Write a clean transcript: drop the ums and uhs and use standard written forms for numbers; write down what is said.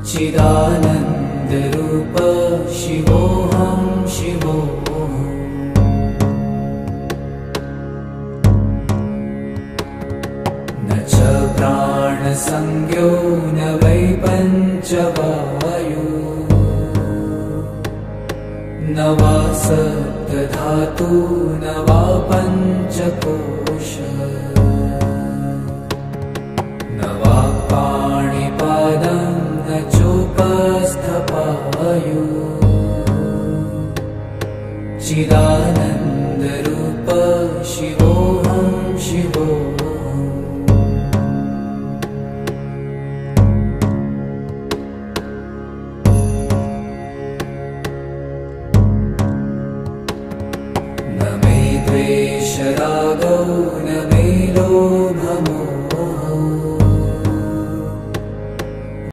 चिदानन्दरूप शिवोऽहं शिवोऽहम्। न च प्राणसंज्ञो न वै पञ्चवायु, न वा सप्तधातु न वा पञ्चकोश।